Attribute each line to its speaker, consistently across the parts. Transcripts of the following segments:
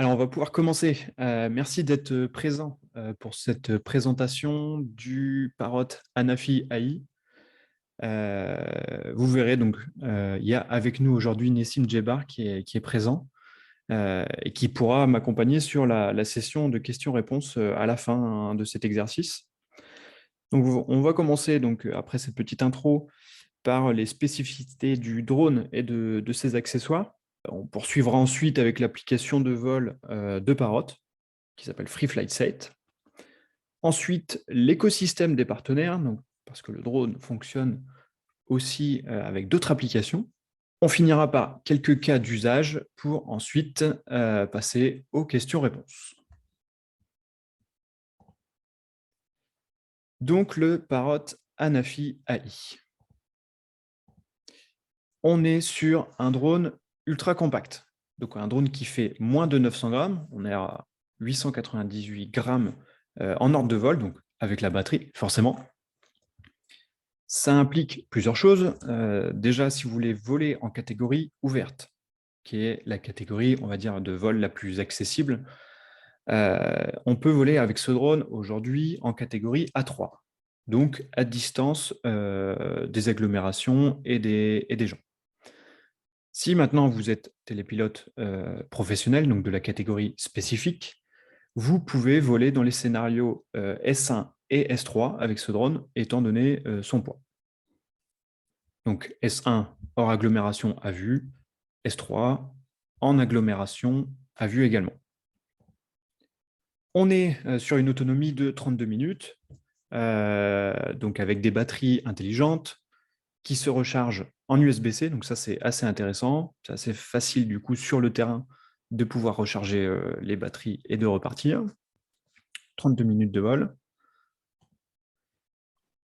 Speaker 1: Alors, on va pouvoir commencer. Merci d'être présent pour cette présentation du Parrot Anafi AI. Vous verrez, donc, il y a avec nous aujourd'hui Nessim Djebar qui est présent et qui pourra m'accompagner sur la session de questions-réponses à la fin de cet exercice. Donc, on va commencer, donc, après cette petite intro, par les spécificités du drone et de ses accessoires. On poursuivra ensuite avec l'application de vol de Parrot, qui s'appelle Free Flight 7. Ensuite, l'écosystème des partenaires, donc, parce que le drone fonctionne aussi avec d'autres applications. On finira par quelques cas d'usage pour ensuite passer aux questions-réponses. Donc, le Parrot Anafi AI. On est sur un drone ultra compact. Donc, un drone qui fait moins de 900 grammes. On est à 898 grammes en ordre de vol, donc avec la batterie, forcément. Ça implique plusieurs choses. Déjà, si vous voulez voler en catégorie ouverte, qui est la catégorie, on va dire, de vol la plus accessible, on peut voler avec ce drone aujourd'hui en catégorie A3, donc à distance des agglomérations et des gens. Si maintenant vous êtes télépilote professionnel, donc de la catégorie spécifique, vous pouvez voler dans les scénarios S1 et S3 avec ce drone, étant donné son poids. Donc S1 hors agglomération à vue, S3 en agglomération à vue également. On est sur une autonomie de 32 minutes, donc avec des batteries intelligentes qui se rechargent en USB-C, donc ça c'est assez intéressant, c'est assez facile du coup sur le terrain de pouvoir recharger les batteries et de repartir. 32 minutes de vol.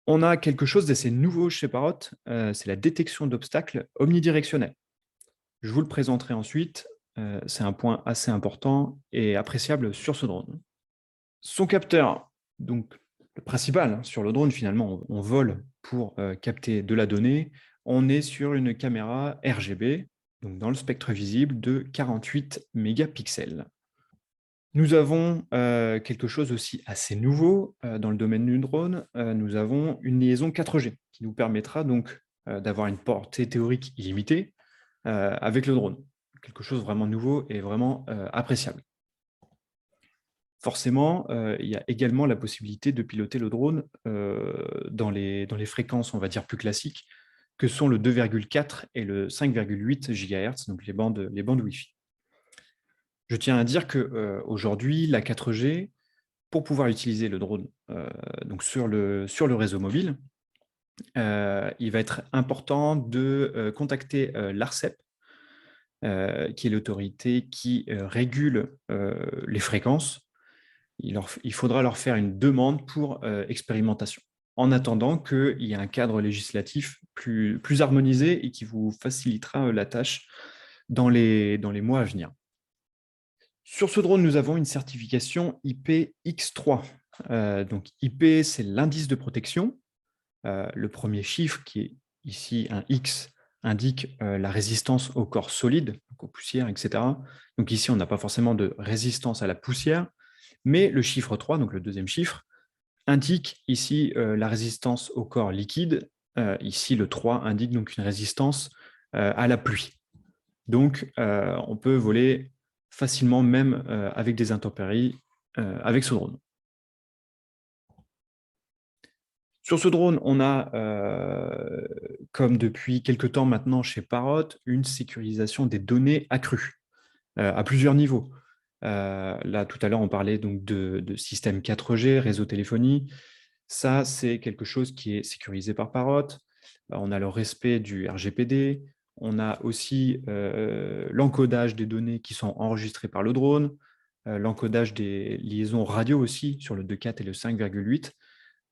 Speaker 1: On a quelque chose d'assez nouveau chez Parrot, c'est la détection d'obstacles omnidirectionnels. Je vous le présenterai ensuite, c'est un point assez important et appréciable sur ce drone. Son capteur, donc le principal sur le drone finalement, on vole pour capter de la donnée, on est sur une caméra RGB, donc dans le spectre visible de 48 mégapixels. Nous avons quelque chose aussi assez nouveau dans le domaine du drone, nous avons une liaison 4G qui nous permettra donc d'avoir une portée théorique illimitée avec le drone. Quelque chose de vraiment nouveau et vraiment appréciable. Forcément, il y a également la possibilité de piloter le drone dans les fréquences, on va dire, plus classiques, que sont le 2,4 et le 5,8 GHz, donc les bandes Wi-Fi. Je tiens à dire qu'aujourd'hui, la 4G, pour pouvoir utiliser le drone donc sur le réseau mobile, il va être important de contacter l'ARCEP, qui est l'autorité qui régule les fréquences. Il faudra leur faire une demande pour expérimentation, en attendant qu'il y ait un cadre législatif plus harmonisé et qui vous facilitera la tâche dans les mois à venir. Sur ce drone, nous avons une certification IP-X3. Donc IP, c'est l'indice de protection. Le premier chiffre, qui est ici un X, indique la résistance au corps solide, donc aux poussières, etc. Donc ici, on n'a pas forcément de résistance à la poussière, mais le chiffre 3, donc le deuxième chiffre, indique ici la résistance au corps liquide. Ici, le 3 indique donc une résistance à la pluie. Donc, on peut voler facilement, même avec des intempéries, avec ce drone. Sur ce drone, on a, comme depuis quelques temps maintenant chez Parrot, une sécurisation des données accrue, à plusieurs niveaux. Là, tout à l'heure, on parlait donc de système 4G, réseau téléphonie. Ça, c'est quelque chose qui est sécurisé par Parrot. On a le respect du RGPD. On a aussi l'encodage des données qui sont enregistrées par le drone, l'encodage des liaisons radio aussi sur le 2.4 et le 5,8.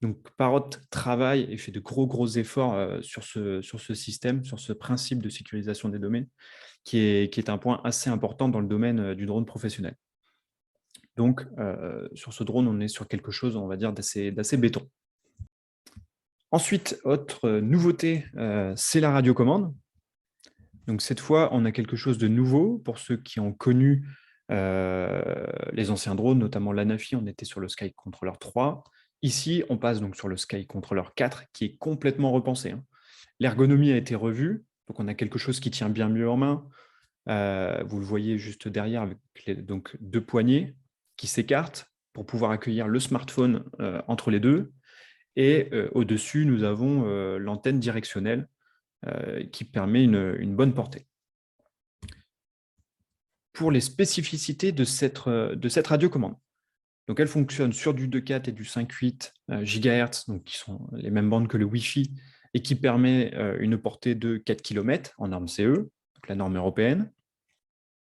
Speaker 1: Donc, Parrot travaille et fait de gros efforts sur ce système, sur ce principe de sécurisation des données, qui est un point assez important dans le domaine du drone professionnel. Donc, sur ce drone, on est sur quelque chose, on va dire, d'assez béton. Ensuite, autre nouveauté, c'est la radiocommande. Donc, cette fois, on a quelque chose de nouveau pour ceux qui ont connu Les anciens drones, notamment l'Anafi, on était sur le Sky Controller 3. Ici, on passe donc sur le Sky Controller 4, qui est complètement repensé, hein. L'ergonomie a été revue, donc on a quelque chose qui tient bien mieux en main. Vous le voyez juste derrière, avec donc 2 poignées qui s'écartent pour pouvoir accueillir le smartphone entre les deux. Et au-dessus, nous avons l'antenne directionnelle qui permet une bonne portée. Pour les spécificités de cette radiocommande. Donc, elle fonctionne sur du 2.4 et du 5.8 GHz, donc qui sont les mêmes bandes que le Wi-Fi, et qui permet une portée de 4 km en norme CE, donc la norme européenne.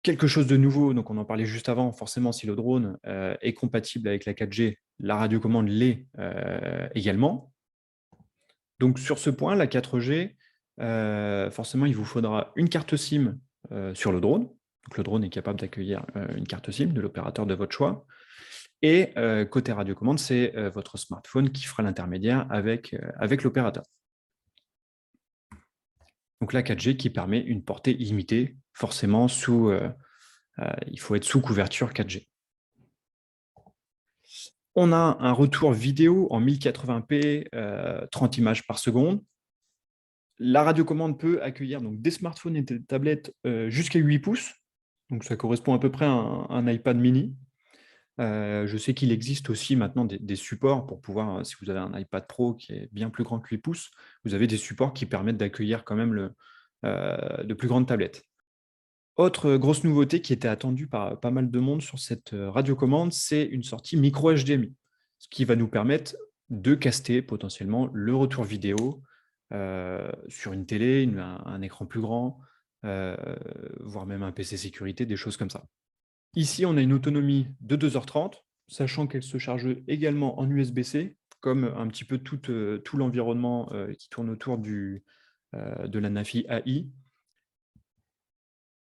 Speaker 1: Quelque chose de nouveau, donc on en parlait juste avant, forcément, si le drone est compatible avec la 4G, la radiocommande l'est également. Donc, sur ce point, la 4G, forcément, il vous faudra une carte SIM sur le drone. Donc, le drone est capable d'accueillir une carte SIM de l'opérateur de votre choix. Et côté radiocommande, c'est votre smartphone qui fera l'intermédiaire avec l'opérateur. Donc, la 4G qui permet une portée illimitée, forcément, il faut être sous couverture 4G. On a un retour vidéo en 1080p, 30 images par seconde. La radiocommande peut accueillir donc, des smartphones et des tablettes jusqu'à 8 pouces. Donc ça correspond à peu près à un iPad mini. Je sais qu'il existe aussi maintenant des supports pour pouvoir, si vous avez un iPad Pro qui est bien plus grand que 8 pouces, vous avez des supports qui permettent d'accueillir quand même de plus grandes tablettes. Autre grosse nouveauté qui était attendue par pas mal de monde sur cette radiocommande, c'est une sortie micro HDMI, ce qui va nous permettre de caster potentiellement le retour vidéo sur une télé, un écran plus grand, voire même un PC sécurité, des choses comme ça. Ici, on a une autonomie de 2h30, sachant qu'elle se charge également en USB-C, comme un petit peu tout l'environnement qui tourne autour de la NAFI AI.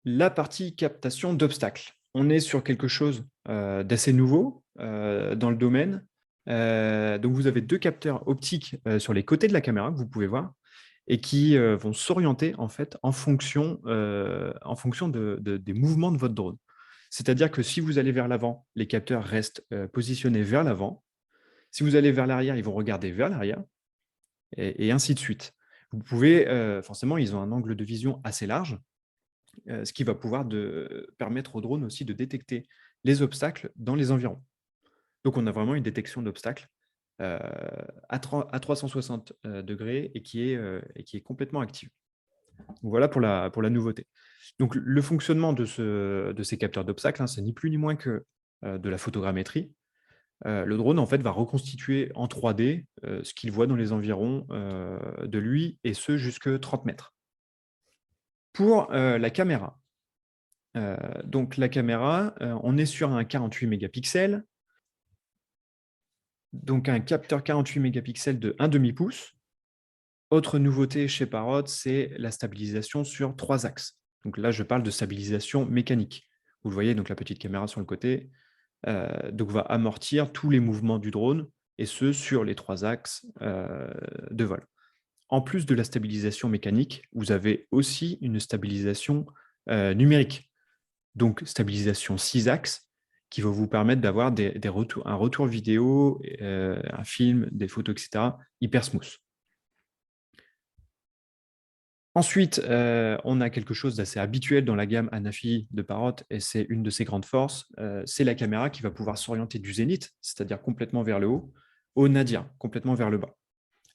Speaker 1: La partie captation d'obstacles. On est sur quelque chose d'assez nouveau dans le domaine. Donc, vous avez 2 capteurs optiques sur les côtés de la caméra que vous pouvez voir et qui vont s'orienter en fait en fonction des mouvements de votre drone. C'est-à-dire que si vous allez vers l'avant, les capteurs restent positionnés vers l'avant. Si vous allez vers l'arrière, ils vont regarder vers l'arrière et ainsi de suite. Vous pouvez, forcément, ils ont un angle de vision assez large, ce qui va pouvoir permettre au drone aussi de détecter les obstacles dans les environs. Donc, on a vraiment une détection d'obstacles à 360 degrés et qui est complètement active. Donc, voilà pour la nouveauté. Donc, le fonctionnement de ces capteurs d'obstacles, hein, c'est ni plus ni moins que de la photogrammétrie. Le drone, en fait, va reconstituer en 3D ce qu'il voit dans les environs de lui, et ce, jusque 30 mètres. Pour la caméra, donc la caméra, on est sur un 48 mégapixels, donc un capteur 48 mégapixels de 1/2 pouce. Autre nouveauté chez Parrot, c'est la stabilisation sur 3 axes. Donc là, je parle de stabilisation mécanique. Vous le voyez, donc la petite caméra sur le côté donc va amortir tous les mouvements du drone, et ce, sur les 3 axes de vol. En plus de la stabilisation mécanique, vous avez aussi une stabilisation numérique. Donc, stabilisation 6 axes, qui va vous permettre d'avoir un retour vidéo, un film, des photos, etc., hyper smooth. Ensuite, on a quelque chose d'assez habituel dans la gamme Anafi de Parrot, et c'est une de ses grandes forces, c'est la caméra qui va pouvoir s'orienter du zénith, c'est-à-dire complètement vers le haut, au nadir, complètement vers le bas.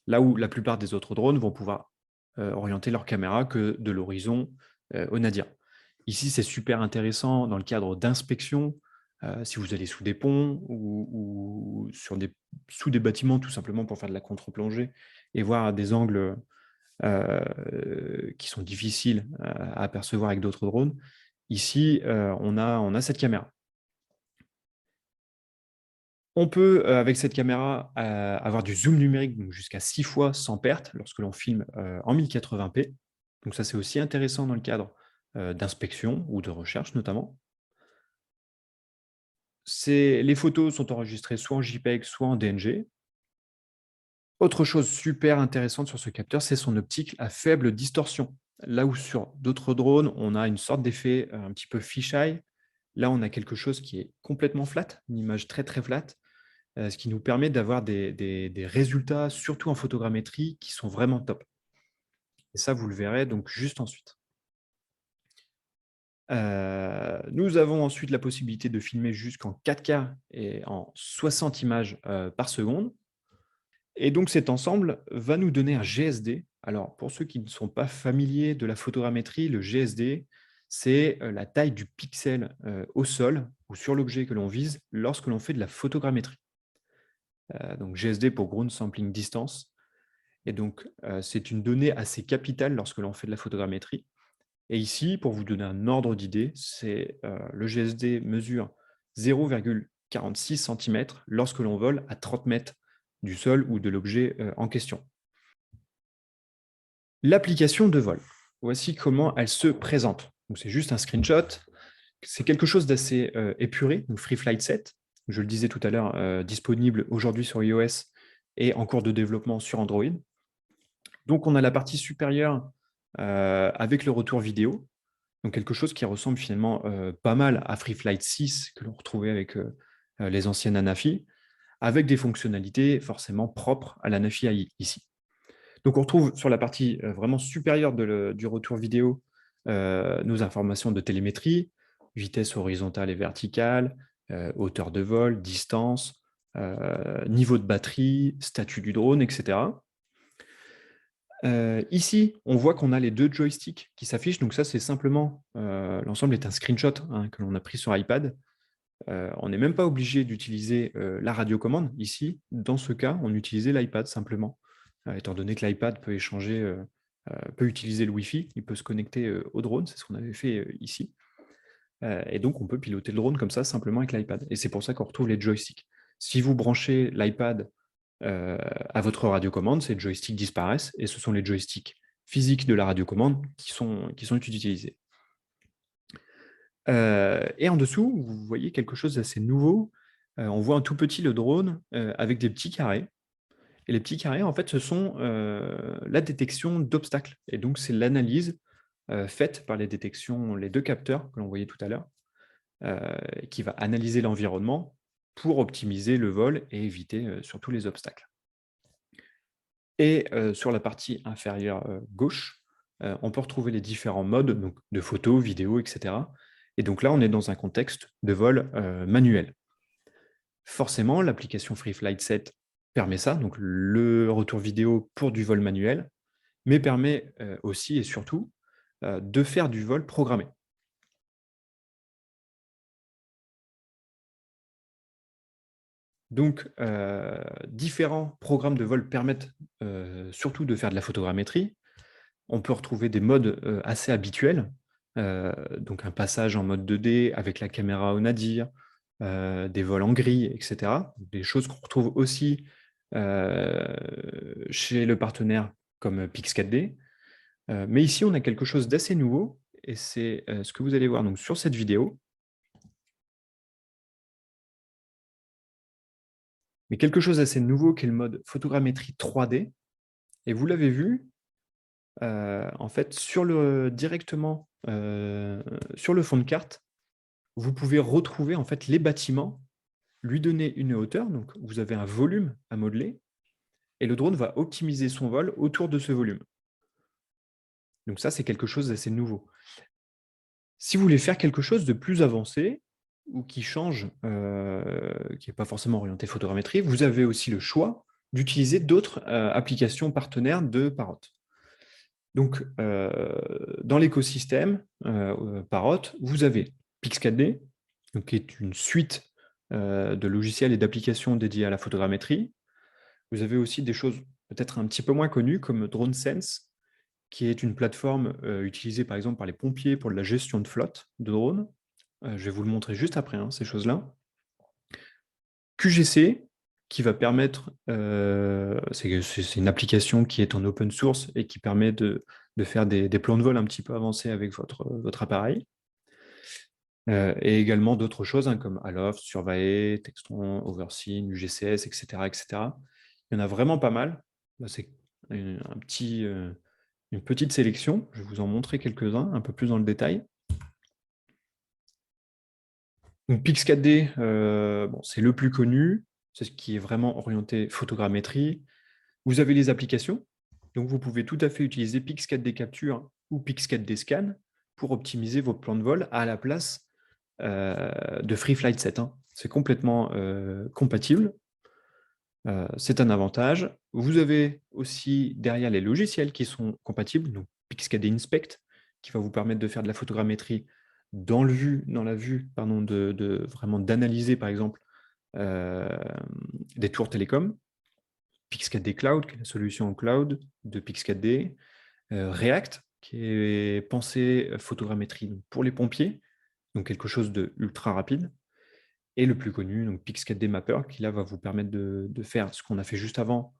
Speaker 1: Là où la plupart des autres drones vont pouvoir orienter leur caméra que de l'horizon au nadir. Ici, c'est super intéressant dans le cadre d'inspection, si vous allez sous des ponts ou sous des bâtiments, tout simplement pour faire de la contre-plongée et voir des angles qui sont difficiles à apercevoir avec d'autres drones. Ici, on a cette caméra. On peut, avec cette caméra, avoir du zoom numérique, donc jusqu'à 6 fois sans perte lorsque l'on filme en 1080p. Donc ça, c'est aussi intéressant dans le cadre d'inspection ou de recherche notamment. Les photos sont enregistrées soit en JPEG, soit en DNG. Autre chose super intéressante sur ce capteur, c'est son optique à faible distorsion. Là où sur d'autres drones, on a une sorte d'effet un petit peu fisheye, Là, on a quelque chose qui est complètement flat, une image très, très flat, ce qui nous permet d'avoir des résultats, surtout en photogrammétrie, qui sont vraiment top. Et ça, vous le verrez donc juste ensuite. Nous avons ensuite la possibilité de filmer jusqu'en 4K et en 60 images par seconde. Et donc cet ensemble va nous donner un GSD. Alors pour ceux qui ne sont pas familiers de la photogrammétrie, le GSD, c'est la taille du pixel au sol ou sur l'objet que l'on vise lorsque l'on fait de la photogrammétrie. Donc GSD pour Ground Sampling Distance. Et donc c'est une donnée assez capitale lorsque l'on fait de la photogrammétrie. Et ici, pour vous donner un ordre d'idée, le GSD mesure 0,46 cm lorsque l'on vole à 30 mètres du sol ou de l'objet en question. L'application de vol, voici comment elle se présente. C'est juste un screenshot. C'est quelque chose d'assez épuré, donc Free Flight 7, je le disais tout à l'heure, disponible aujourd'hui sur iOS et en cours de développement sur Android. Donc on a la partie supérieure avec le retour vidéo, donc quelque chose qui ressemble finalement pas mal à Free Flight 6 que l'on retrouvait avec les anciennes Anafi, avec des fonctionnalités forcément propres à l'Anafi AI ici. Donc on retrouve sur la partie vraiment supérieure du retour vidéo nos informations de télémétrie, vitesse horizontale et verticale, hauteur de vol, distance, niveau de batterie, statut du drone, etc. Ici, on voit qu'on a les deux joysticks qui s'affichent. Donc ça, c'est simplement, l'ensemble est un screenshot que l'on a pris sur iPad. On n'est même pas obligé d'utiliser la radiocommande. Ici, dans ce cas, on utilisait l'iPad simplement. Étant donné que l'iPad peut utiliser le Wi-Fi, il peut se connecter au drone, c'est ce qu'on avait fait ici. Et donc, on peut piloter le drone comme ça, simplement avec l'iPad. Et c'est pour ça qu'on retrouve les joysticks. Si vous branchez l'iPad à votre radiocommande, ces joysticks disparaissent, et ce sont les joysticks physiques de la radiocommande qui sont utilisés. Et en dessous, vous voyez quelque chose d'assez nouveau. On voit un tout petit le drone avec des petits carrés. Et les petits carrés, en fait, ce sont la détection d'obstacles. Et donc, c'est l'analyse faite par les deux capteurs que l'on voyait tout à l'heure, qui va analyser l'environnement pour optimiser le vol et éviter surtout les obstacles. Et sur la partie inférieure gauche, on peut retrouver les différents modes donc, de photos, vidéos, etc. Et donc là, on est dans un contexte de vol manuel. Forcément, l'application Free Flight 7 permet ça, donc le retour vidéo pour du vol manuel, mais permet aussi et surtout de faire du vol programmé. Donc, différents programmes de vol permettent surtout de faire de la photogrammétrie. On peut retrouver des modes assez habituels, donc un passage en mode 2D avec la caméra au nadir, des vols en grille, etc. Des choses qu'on retrouve aussi chez le partenaire comme Pix4D. Mais ici, on a quelque chose d'assez nouveau, et c'est ce que vous allez voir donc, sur cette vidéo. Mais quelque chose d'assez nouveau qui est le mode photogrammétrie 3D. Et vous l'avez vu, en fait, directement sur le fond de carte, vous pouvez retrouver en fait les bâtiments, lui donner une hauteur, donc vous avez un volume à modeler, et le drone va optimiser son vol autour de ce volume. Donc ça, c'est quelque chose d'assez nouveau. Si vous voulez faire quelque chose de plus avancé, ou qui change, qui n'est pas forcément orienté photogrammétrie, vous avez aussi le choix d'utiliser d'autres applications partenaires de Parrot. Donc, dans l'écosystème Parrot, vous avez Pix4D, qui est une suite de logiciels et d'applications dédiées à la photogrammétrie. Vous avez aussi des choses peut-être un petit peu moins connues, comme DroneSense, qui est une plateforme utilisée par exemple par les pompiers pour de la gestion de flotte de drones. Je vais vous le montrer juste après, ces choses-là. QGC, qui va permettre, c'est une application qui est en open source et qui permet de faire des plans de vol un petit peu avancés avec votre appareil. Et également d'autres choses comme Aloft, Survey, Textron, Overseen, UGCS, etc., etc. Il y en a vraiment pas mal. C'est une petite sélection. Je vais vous en montrer quelques-uns, un peu plus dans le détail. Donc Pix4D, bon, c'est le plus connu, c'est ce qui est vraiment orienté photogrammétrie. Vous avez les applications, donc vous pouvez tout à fait utiliser Pix4D Capture ou Pix4D Scan pour optimiser vos plans de vol à la place de FreeFlight 7, hein. C'est complètement compatible. C'est un avantage. Vous avez aussi derrière les logiciels qui sont compatibles, donc Pix4D Inspect, qui va vous permettre de faire de la photogrammétrie dans la vue pardon, vraiment d'analyser, par exemple, euh, des tours télécom. Pix4D Cloud, qui est la solution en cloud de Pix4D. React, qui est pensé photogrammétrie donc pour les pompiers, donc quelque chose de ultra rapide. Et le plus connu, donc Pix4D Mapper, qui là va vous permettre de faire ce qu'on a fait juste avant,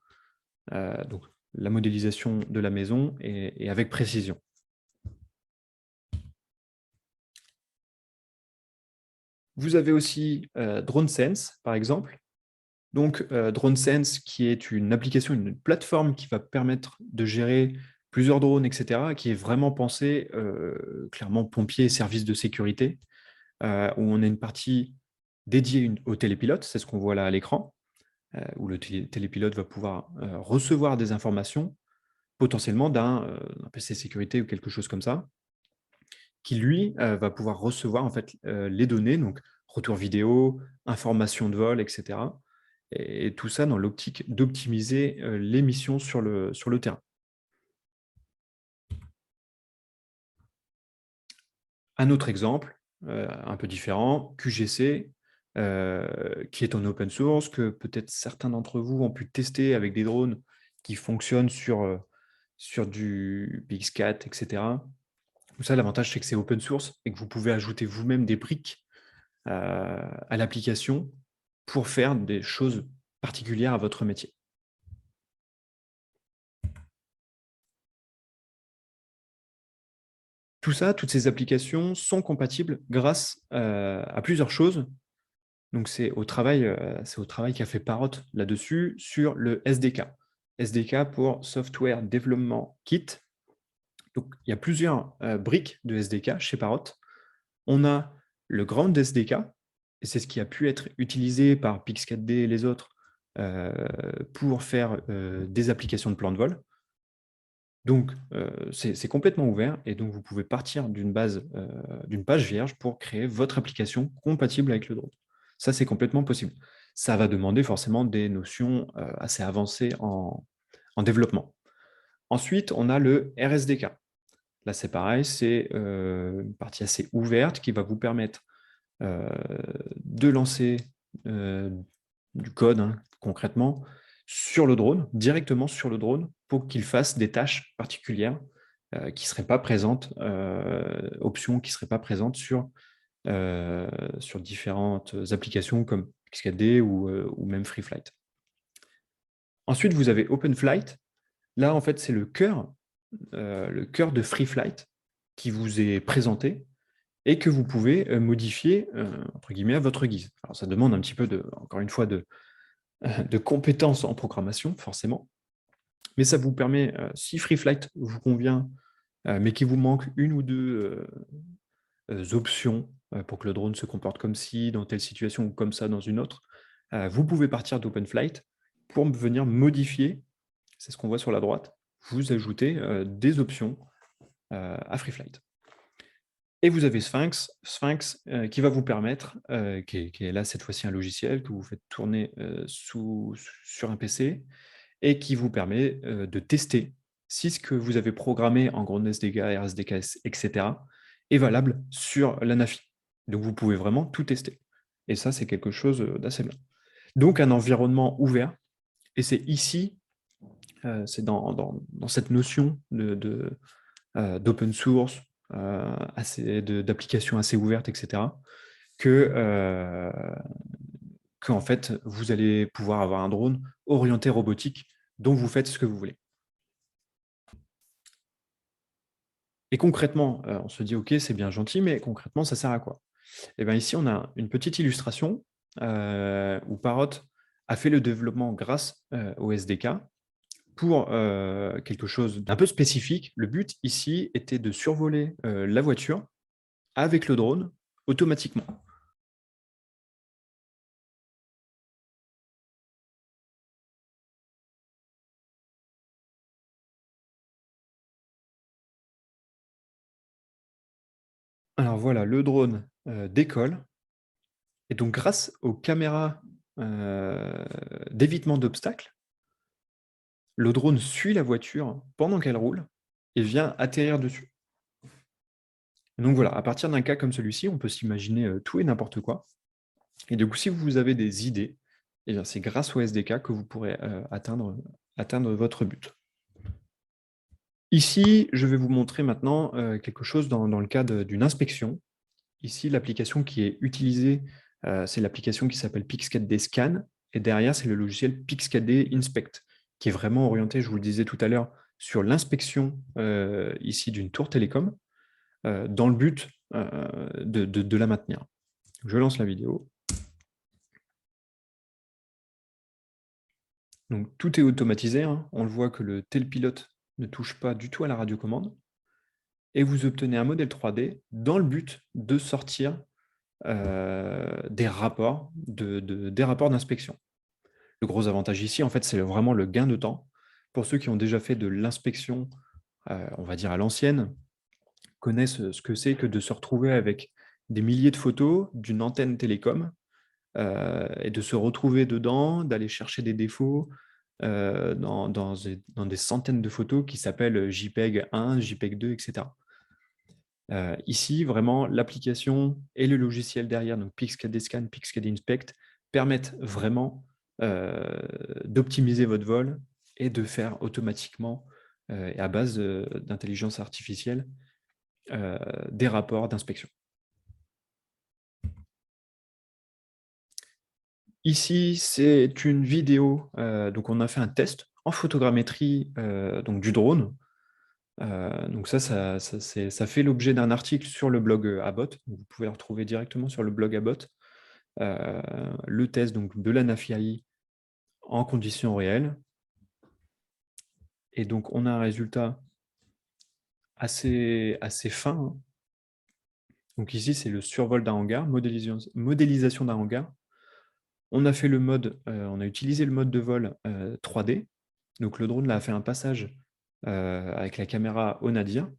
Speaker 1: donc la modélisation de la maison et avec précision. Vous avez aussi DroneSense, par exemple. Donc DroneSense, qui est une application, une plateforme qui va permettre de gérer plusieurs drones, etc., qui est vraiment pensée clairement pompiers et services de sécurité, où on a une partie dédiée au télépilote, c'est ce qu'on voit là à l'écran, où le télépilote va pouvoir recevoir des informations potentiellement d'un PC sécurité ou quelque chose comme ça, qui lui va pouvoir recevoir en fait les données, donc retour vidéo, information de vol, etc. Et tout ça dans l'optique d'optimiser les missions sur le terrain. Un autre exemple, un peu différent, QGC, qui est en open source, que peut-être certains d'entre vous ont pu tester avec des drones qui fonctionnent sur du PX4, etc. Ça, l'avantage, c'est que c'est open source et que vous pouvez ajouter vous-même des briques à l'application pour faire des choses particulières à votre métier. Tout ça, toutes ces applications sont compatibles grâce à plusieurs choses. Donc, c'est au travail qu'a fait Parrot là-dessus sur le SDK. SDK pour Software Development Kit. Donc, il y a plusieurs briques de SDK chez Parrot. On a le Ground SDK, et c'est ce qui a pu être utilisé par Pix4D et les autres pour faire des applications de plan de vol. Donc, c'est complètement ouvert, et donc vous pouvez partir d'une page vierge pour créer votre application compatible avec le drone. Ça, c'est complètement possible. Ça va demander forcément des notions assez avancées en développement. Ensuite, on a le RSDK. Là, c'est pareil, c'est une partie assez ouverte qui va vous permettre de lancer du code, hein, concrètement, sur le drone, directement sur le drone, pour qu'il fasse des tâches particulières qui ne seraient pas présentes, options qui ne seraient pas présentes sur différentes applications comme X4D ou même FreeFlight. Ensuite, vous avez OpenFlight. Là, en fait, c'est le cœur de FreeFlight qui vous est présenté et que vous pouvez modifier, entre guillemets, à votre guise. Alors, ça demande un petit peu, encore une fois, de compétences en programmation, forcément. Mais ça vous permet, si FreeFlight vous convient, mais qu'il vous manque une ou deux options pour que le drone se comporte comme ci, dans telle situation, ou comme ça dans une autre, vous pouvez partir d'OpenFlight pour venir modifier, c'est ce qu'on voit sur la droite, vous ajoutez des options à FreeFlight. Et vous avez Sphinx qui va vous permettre, qui est là cette fois-ci un logiciel que vous faites tourner sur un PC et qui vous permet de tester si ce que vous avez programmé en gros SDK, RSDK, etc. est valable sur la NAFI. Donc vous pouvez vraiment tout tester. Et ça, c'est quelque chose d'assez bien. Donc un environnement ouvert. Et c'est ici, c'est dans cette notion d'open source, d'applications assez ouvertes, etc., en fait, vous allez pouvoir avoir un drone orienté robotique dont vous faites ce que vous voulez. Et concrètement, on se dit, OK, c'est bien gentil, mais concrètement, ça sert à quoi? Et bien ici, on a une petite illustration où Parrot a fait le développement grâce au SDK pour quelque chose d'un peu spécifique. Le but ici était de survoler la voiture avec le drone automatiquement. Alors voilà, le drone décolle. Et donc, grâce aux caméras d'évitement d'obstacles, le drone suit la voiture pendant qu'elle roule et vient atterrir dessus. Donc voilà, à partir d'un cas comme celui-ci, on peut s'imaginer tout et n'importe quoi. Et du coup, si vous avez des idées, eh bien, c'est grâce au SDK que vous pourrez atteindre votre but. Ici, je vais vous montrer maintenant quelque chose dans le cadre d'une inspection. Ici, l'application qui est utilisée, c'est l'application qui s'appelle Pix4D Scan, et derrière, c'est le logiciel Pix4D Inspect, qui est vraiment orienté, je vous le disais tout à l'heure, sur l'inspection ici d'une tour télécom, dans le but de la maintenir. Je lance la vidéo. Donc, tout est automatisé, hein. On le voit que le télépilote ne touche pas du tout à la radiocommande, et vous obtenez un modèle 3D dans le but de sortir des rapports d'inspection. Le gros avantage ici, en fait, c'est vraiment le gain de temps. Pour ceux qui ont déjà fait de l'inspection, on va dire à l'ancienne, connaissent ce que c'est que de se retrouver avec des milliers de photos d'une antenne télécom et de se retrouver dedans, d'aller chercher des défauts dans des centaines de photos qui s'appellent JPEG 1, JPEG 2, etc. Ici, vraiment, l'application et le logiciel derrière, donc Pix4D Scan, Pix4D Inspect, permettent vraiment d'optimiser votre vol et de faire automatiquement, et à base d'intelligence artificielle, des rapports d'inspection. Ici, c'est une vidéo, donc on a fait un test en photogrammétrie donc du drone. Donc ça fait l'objet d'un article sur le blog Abbot. Vous pouvez le retrouver directement sur le blog Abbot. Le test donc, de la NAFI en conditions réelles. Et donc, on a un résultat assez fin, hein. Donc ici, c'est le survol d'un hangar, modélisation d'un hangar. On a fait on a utilisé le mode de vol 3D. Donc le drone là, a fait un passage avec la caméra au nadir,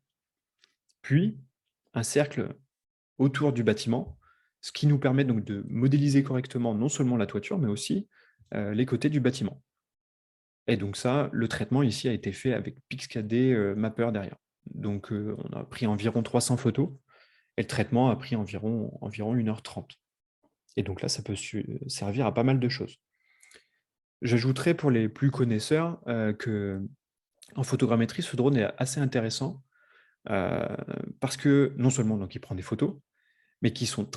Speaker 1: puis un cercle autour du bâtiment, ce qui nous permet donc de modéliser correctement non seulement la toiture, mais aussi les côtés du bâtiment. Et donc ça, le traitement ici a été fait avec Pix4D Mapper derrière. Donc on a pris environ 300 photos, et le traitement a pris environ 1h30. Et donc là, ça peut servir à pas mal de choses. J'ajouterai pour les plus connaisseurs que en photogrammétrie, ce drone est assez intéressant parce que non seulement donc, il prend des photos, mais qui sont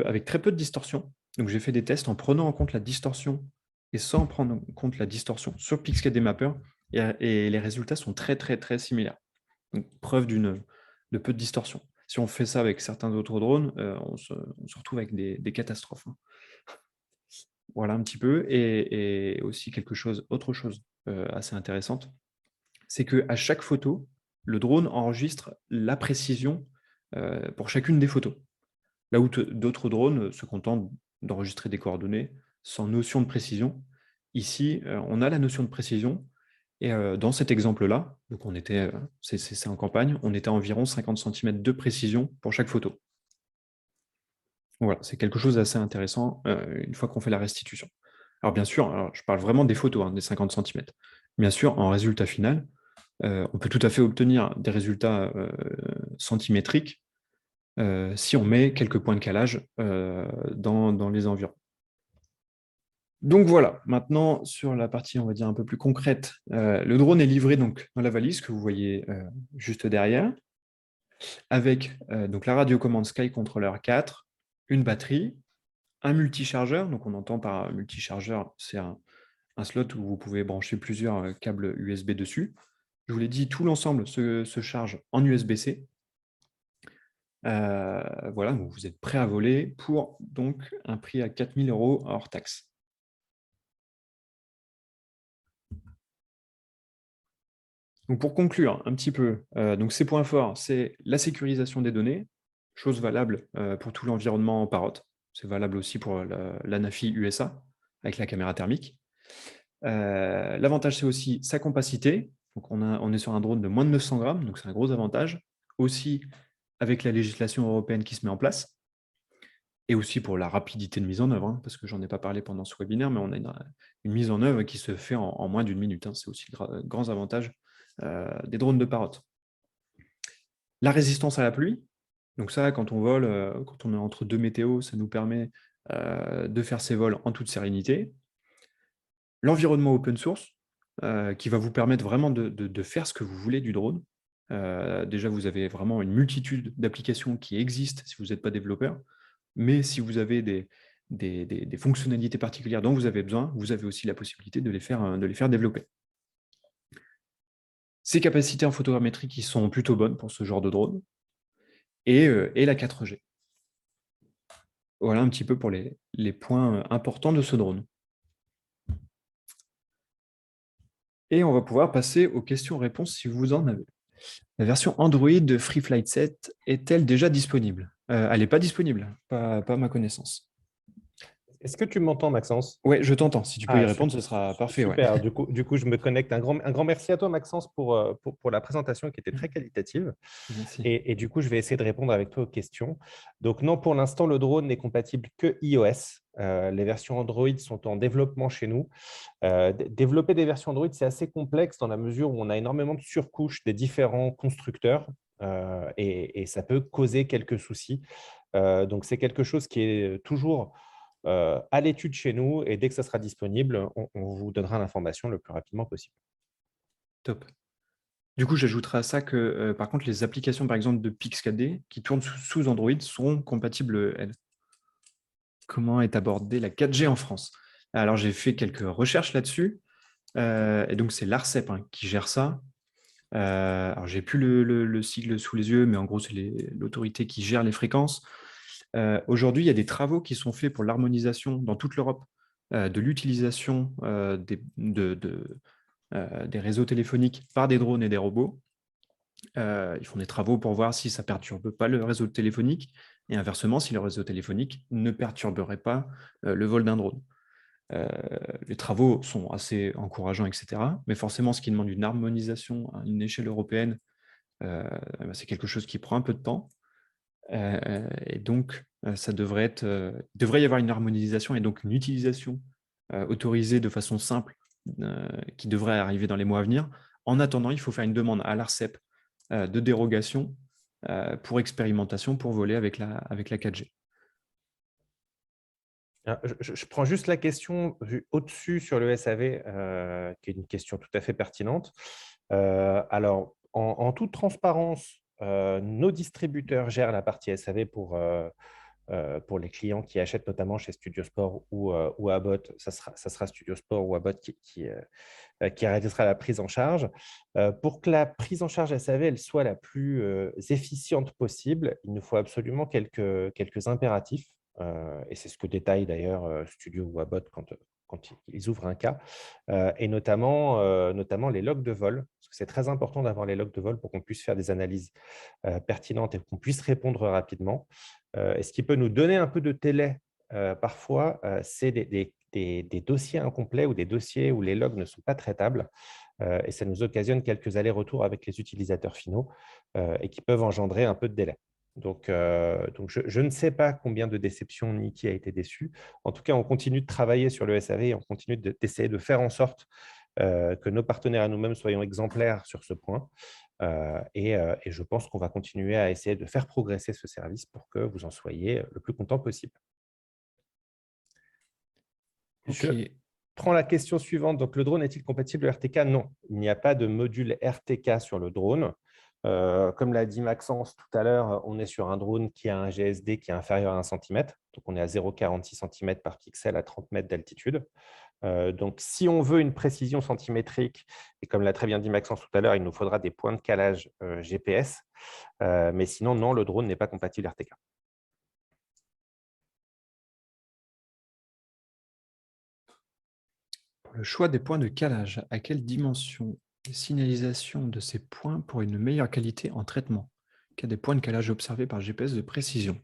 Speaker 1: avec très peu de distorsion. Donc j'ai fait des tests en prenant en compte la distorsion et sans prendre en compte la distorsion sur Pix4D Mapper, et les résultats sont très similaires. Donc, preuve de peu de distorsion. Si on fait ça avec certains autres drones, on se retrouve avec des catastrophes, hein. Voilà un petit peu, et aussi autre chose assez intéressante, c'est qu'à chaque photo, le drone enregistre la précision pour chacune des photos. Là où d'autres drones se contentent d'enregistrer des coordonnées sans notion de précision. Ici, on a la notion de précision, et dans cet exemple-là, donc c'est en campagne, on était à environ 50 cm de précision pour chaque photo. Voilà, c'est quelque chose d'assez intéressant une fois qu'on fait la restitution. Alors bien sûr, je parle vraiment des photos, hein, des 50 cm. Bien sûr, en résultat final, on peut tout à fait obtenir des résultats centimétriques si on met quelques points de calage dans les environs. Donc voilà, maintenant sur la partie, on va dire, un peu plus concrète, le drone est livré donc dans la valise que vous voyez juste derrière, avec donc la radiocommande SkyController 4, une batterie, un multichargeur. Donc on entend par multichargeur, c'est un slot où vous pouvez brancher plusieurs câbles USB dessus. Je vous l'ai dit, tout l'ensemble se charge en USB-C. Voilà, donc vous êtes prêt à voler pour donc un prix à 4 000 € hors taxe. Donc pour conclure un petit peu, donc ces points forts, c'est la sécurisation des données, chose valable pour tout l'environnement Parrot. C'est valable aussi pour la NAFI USA avec la caméra thermique. L'avantage, c'est aussi sa compacité. Donc on est sur un drone de moins de 900 grammes, donc c'est un gros avantage. Aussi, avec la législation européenne qui se met en place, et aussi pour la rapidité de mise en œuvre, hein, parce que j'en ai pas parlé pendant ce webinaire, mais on a une mise en œuvre qui se fait en moins d'une minute, hein. C'est aussi le grand avantage des drones de Parrot. La résistance à la pluie, donc ça, quand on vole, quand on est entre deux météos, ça nous permet de faire ces vols en toute sérénité. L'environnement open source, qui va vous permettre vraiment de faire ce que vous voulez du drone. Déjà, vous avez vraiment une multitude d'applications qui existent si vous n'êtes pas développeur, mais si vous avez des fonctionnalités particulières dont vous avez besoin, vous avez aussi la possibilité de les faire développer. Ces capacités en photogrammétrie qui sont plutôt bonnes pour ce genre de drone, et la 4G. Voilà un petit peu pour les points importants de ce drone. Et on va pouvoir passer aux questions-réponses si vous en avez. La version Android de FreeFlight 7 est-elle déjà disponible? Elle n'est pas disponible, pas à ma connaissance.
Speaker 2: Est-ce que tu m'entends, Maxence?
Speaker 1: Oui, je t'entends. Si tu peux y répondre, ce sera parfait. Ouais.
Speaker 2: Super. Du coup, je me connecte. Un grand merci à toi, Maxence, pour la présentation qui était très qualitative.
Speaker 1: Merci.
Speaker 2: Et du coup, je vais essayer de répondre avec toi aux questions. Donc non, pour l'instant, le drone n'est compatible que iOS. Les versions Android sont en développement chez nous. Développer des versions Android, c'est assez complexe dans la mesure où on a énormément de surcouches des différents constructeurs et ça peut causer quelques soucis. Donc, c'est quelque chose qui est toujours à l'étude chez nous et dès que ça sera disponible, on vous donnera l'information le plus rapidement possible.
Speaker 1: Top. Du coup, j'ajouterai à ça que, par contre, les applications, par exemple, de Pix4D qui tournent sous Android seront compatibles, elles. Comment est abordée la 4G en France? Alors, j'ai fait quelques recherches là-dessus, et donc c'est l'ARCEP qui gère ça. Alors, j'ai plus le sigle sous les yeux, mais en gros, c'est l'autorité qui gère les fréquences. Aujourd'hui, il y a des travaux qui sont faits pour l'harmonisation dans toute l'Europe de l'utilisation des réseaux téléphoniques par des drones et des robots. Ils font des travaux pour voir si ça ne perturbe pas le réseau téléphonique et inversement, si le réseau téléphonique ne perturberait pas le vol d'un drone. Les travaux sont assez encourageants, etc. Mais forcément, ce qui demande une harmonisation à une échelle européenne, c'est quelque chose qui prend un peu de temps. Et donc, ça devrait y avoir une harmonisation et donc une utilisation autorisée de façon simple qui devrait arriver dans les mois à venir. En attendant, il faut faire une demande à l'ARCEP de dérogation pour expérimentation pour voler avec la 4G.
Speaker 2: Je prends juste la question vue au-dessus sur le SAV, qui est une question tout à fait pertinente. Alors, en toute transparence, nos distributeurs gèrent la partie SAV pour les clients qui achètent notamment chez Studio Sport ou Abbott. Ça sera Studio Sport ou Abbott qui réalisera la prise en charge. Pour que la prise en charge SAV elle soit la plus efficiente possible, il nous faut absolument quelques impératifs. Et c'est ce que détaille d'ailleurs Studio ou Abbott quand ils ouvrent un cas, et notamment les logs de vol, parce que c'est très important d'avoir les logs de vol pour qu'on puisse faire des analyses pertinentes et qu'on puisse répondre rapidement. Et ce qui peut nous donner un peu de délai parfois, c'est des dossiers incomplets ou des dossiers où les logs ne sont pas traitables. Et ça nous occasionne quelques allers-retours avec les utilisateurs finaux et qui peuvent engendrer un peu de délai. Donc je ne sais pas combien de déceptions ni qui a été déçu. En tout cas, on continue de travailler sur le SAV et on continue d'essayer de faire en sorte que nos partenaires à nous-mêmes soyons exemplaires sur ce point. Et je pense qu'on va continuer à essayer de faire progresser ce service pour que vous en soyez le plus content possible.
Speaker 1: Ok.
Speaker 2: Je prends la question suivante. Donc, le drone est-il compatible RTK? Non, il n'y a pas de module RTK sur le drone. Comme l'a dit Maxence tout à l'heure, on est sur un drone qui a un GSD qui est inférieur à 1 cm. Donc, on est à 0,46 cm par pixel à 30 mètres d'altitude. Donc, si on veut une précision centimétrique, et comme l'a très bien dit Maxence tout à l'heure, il nous faudra des points de calage GPS. Mais sinon, non, le drone n'est pas compatible RTK.
Speaker 1: Pour le choix des points de calage, à quelle dimension et signalisation de ces points pour une meilleure qualité en traitement? Qu'il y a des points de calage observés par GPS de précision.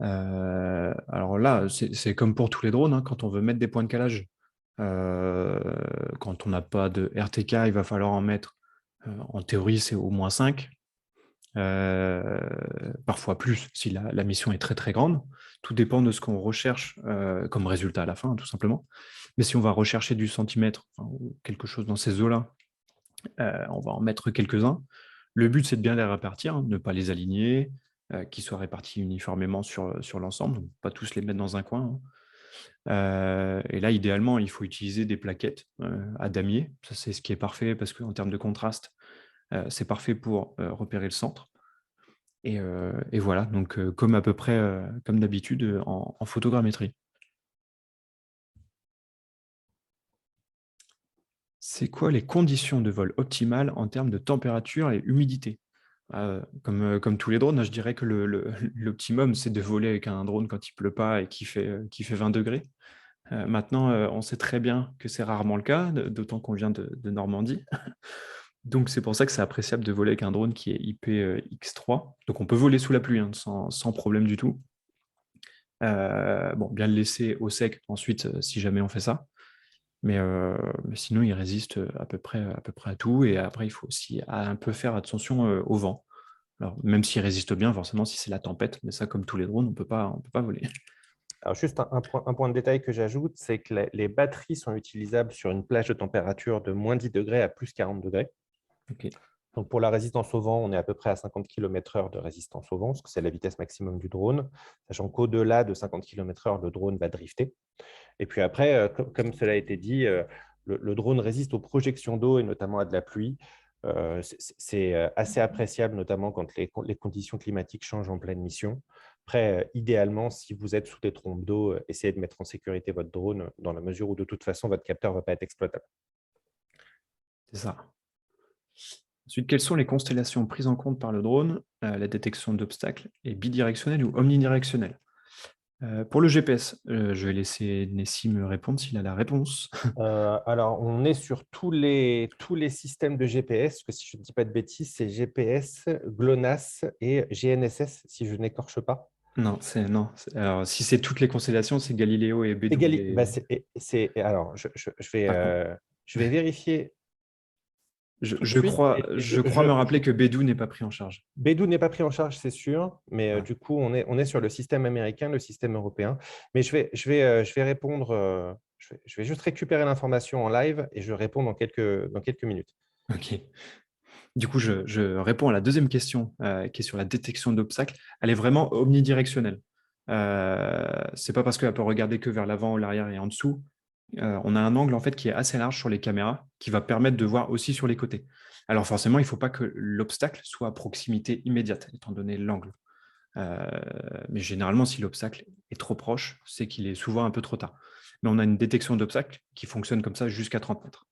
Speaker 1: Alors là, c'est comme pour tous les drones, quand on veut mettre des points de calage, quand on n'a pas de RTK, il va falloir en mettre, en théorie, c'est au moins 5. parfois plus si la mission est très très grande. Tout dépend de ce qu'on recherche comme résultat à la fin, tout simplement. Mais si on va rechercher du centimètre, enfin, ou quelque chose dans ces eaux-là, on va en mettre quelques-uns. Le but, c'est de bien les répartir, hein, ne pas les aligner, qu'ils soient répartis uniformément sur l'ensemble, donc pas tous les mettre dans un coin, hein. Et là, idéalement, il faut utiliser des plaquettes à damier. Ça, c'est ce qui est parfait parce qu'en termes de contraste, c'est parfait pour repérer le centre. Et voilà, donc comme à peu près comme d'habitude en photogrammétrie. C'est quoi les conditions de vol optimales en termes de température et humidité? Comme tous les drones, hein, je dirais que l'optimum, c'est de voler avec un drone quand il pleut pas et qui fait 20 degrés. Maintenant, on sait très bien que c'est rarement le cas, d'autant qu'on vient de Normandie. Donc c'est pour ça que c'est appréciable de voler avec un drone qui est IPX3. Donc on peut voler sous la pluie, hein, sans problème du tout. Bon, bien le laisser au sec ensuite, si jamais on fait ça. Mais sinon, il résiste à peu près à tout. Et après, il faut aussi un peu faire attention au vent. Alors, même s'il résiste bien, forcément, si c'est la tempête, mais ça, comme tous les drones, on peut pas voler.
Speaker 2: Alors, juste un point de détail que j'ajoute, c'est que les batteries sont utilisables sur une plage de température de moins 10 degrés à plus 40 degrés.
Speaker 1: Ok.
Speaker 2: Donc, pour la résistance au vent, on est à peu près à 50 km/h de résistance au vent, parce que c'est la vitesse maximum du drone, sachant qu'au-delà de 50 km/h, le drone va drifter. Et puis après, comme cela a été dit, le drone résiste aux projections d'eau et notamment à de la pluie. C'est assez appréciable, notamment quand les conditions climatiques changent en pleine mission. Après, idéalement, si vous êtes sous des trompes d'eau, essayez de mettre en sécurité votre drone dans la mesure où, de toute façon, votre capteur ne va pas être exploitable.
Speaker 1: C'est ça. Ensuite, quelles sont les constellations prises en compte par le drone? La détection d'obstacles est bidirectionnelle ou omnidirectionnelle? Pour le GPS, je vais laisser Nessie me répondre s'il a la réponse.
Speaker 2: Alors, on est sur tous les systèmes de GPS, parce que si je ne dis pas de bêtises, c'est GPS, GLONASS et GNSS, si je n'écorche pas.
Speaker 1: Non. Alors, si c'est toutes les constellations, c'est Galiléo et Bédou.
Speaker 2: Bah, alors,
Speaker 1: Par contre,
Speaker 2: je vais vérifier tout de
Speaker 1: je
Speaker 2: suite.
Speaker 1: crois me rappeler que Bédou n'est pas pris en charge.
Speaker 2: Bédou n'est pas pris en charge, c'est sûr, mais
Speaker 1: Voilà.
Speaker 2: du coup, on est sur le système américain, le système européen. Mais je vais répondre, je vais juste récupérer l'information en live et je réponds dans quelques minutes.
Speaker 1: Ok. Du coup, je réponds à la deuxième question qui est sur la détection d'obstacles. Elle est vraiment omnidirectionnelle. C'est pas parce qu'elle peut regarder que vers l'avant, l'arrière et en dessous. On a un angle en fait qui est assez large sur les caméras qui va permettre de voir aussi sur les côtés. Alors forcément, il ne faut pas que l'obstacle soit à proximité immédiate, étant donné l'angle. Mais généralement, si l'obstacle est trop proche, c'est qu'il est souvent un peu trop tard. Mais on a une détection d'obstacle qui fonctionne comme ça jusqu'à 30 mètres.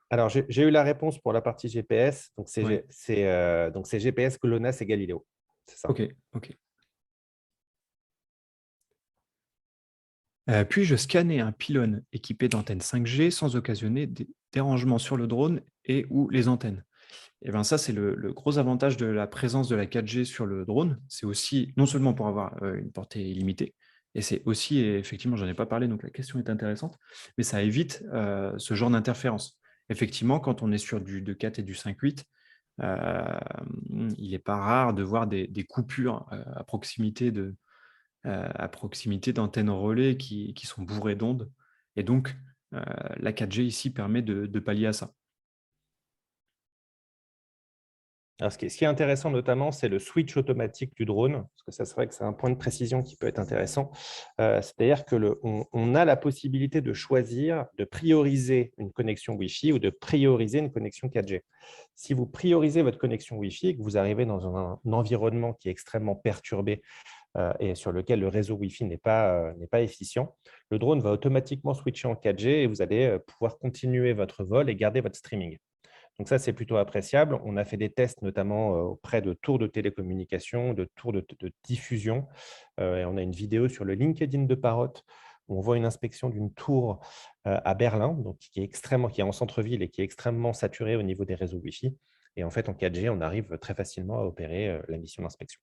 Speaker 2: Alors, j'ai eu la réponse pour la partie GPS. Donc,
Speaker 1: Oui.
Speaker 2: c'est GPS, GLONASS et Galileo. C'est ça.
Speaker 1: Ok. Puis-je scanner un pylône équipé d'antennes 5G sans occasionner des dérangements sur le drone et ou les antennes? Et bien ça, c'est le gros avantage de la présence de la 4G sur le drone. C'est aussi, non seulement pour avoir une portée illimitée, et c'est aussi, et effectivement, j'en ai pas parlé, donc la question est intéressante, mais ça évite ce genre d'interférence. Effectivement, quand on est sur du 2.4 et du 5.8, il n'est pas rare de voir des coupures à proximité d'antennes relais qui sont bourrées d'ondes. Et donc, la 4G ici permet de pallier à ça.
Speaker 2: Alors, ce qui est intéressant notamment, c'est le switch automatique du drone, parce que ça, c'est vrai que c'est un point de précision qui peut être intéressant. C'est-à-dire on a la possibilité de choisir, de prioriser une connexion Wi-Fi ou de prioriser une connexion 4G. Si vous priorisez votre connexion Wi-Fi et que vous arrivez dans un environnement qui est extrêmement perturbé et sur lequel le réseau Wi-Fi n'est pas efficient, le drone va automatiquement switcher en 4G et vous allez pouvoir continuer votre vol et garder votre streaming. Donc ça, c'est plutôt appréciable. On a fait des tests notamment auprès de tours de télécommunications, de tours de diffusion. Et on a une vidéo sur le LinkedIn de Parrot où on voit une inspection d'une tour à Berlin, donc qui est en centre-ville et qui est extrêmement saturée au niveau des réseaux Wi-Fi. Et en fait, en 4G, on arrive très facilement à opérer la mission d'inspection.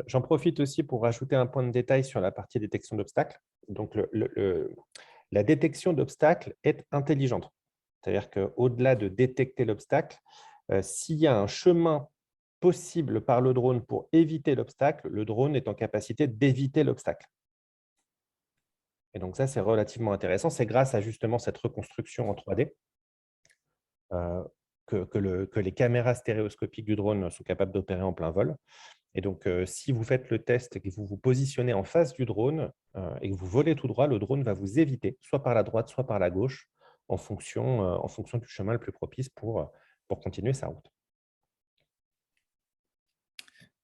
Speaker 2: J'en profite aussi pour rajouter un point de détail sur la partie détection d'obstacles. Donc, la détection d'obstacles est intelligente. C'est-à-dire qu'au-delà de détecter l'obstacle, S'il y a un chemin possible par le drone pour éviter l'obstacle, le drone est en capacité d'éviter l'obstacle. Et donc ça, c'est relativement intéressant. C'est grâce à justement cette reconstruction en 3D que les caméras stéréoscopiques du drone sont capables d'opérer en plein vol. Et donc, si vous faites le test et que vous vous positionnez en face du drone et que vous volez tout droit, le drone va vous éviter, soit par la droite, soit par la gauche, en fonction du chemin le plus propice pour continuer sa route.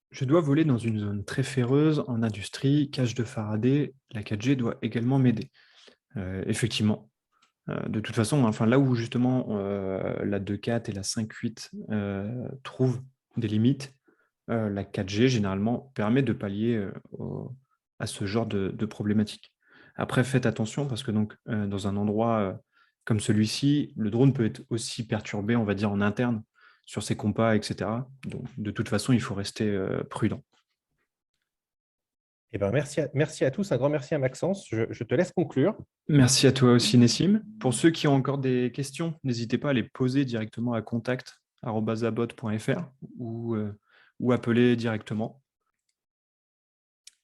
Speaker 1: Je dois voler dans une zone très ferreuse en industrie, cage de Faraday, la 4G doit également m'aider. Effectivement. De toute façon, enfin, là où justement la 2.4 et la 5.8 trouvent des limites, la 4G généralement permet de pallier à ce genre de problématiques. Après, faites attention parce que donc, dans un endroit comme celui-ci, le drone peut être aussi perturbé, on va dire, en interne sur ses compas, etc. Donc, de toute façon, il faut rester prudent.
Speaker 2: Eh ben, merci à tous. Un grand merci à Maxence. Je te laisse conclure.
Speaker 1: Merci à toi aussi, Nessim. Pour ceux qui ont encore des questions, n'hésitez pas à les poser directement à contact@abot.fr ou appeler directement.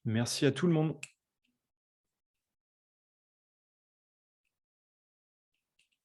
Speaker 1: Merci à tout le monde.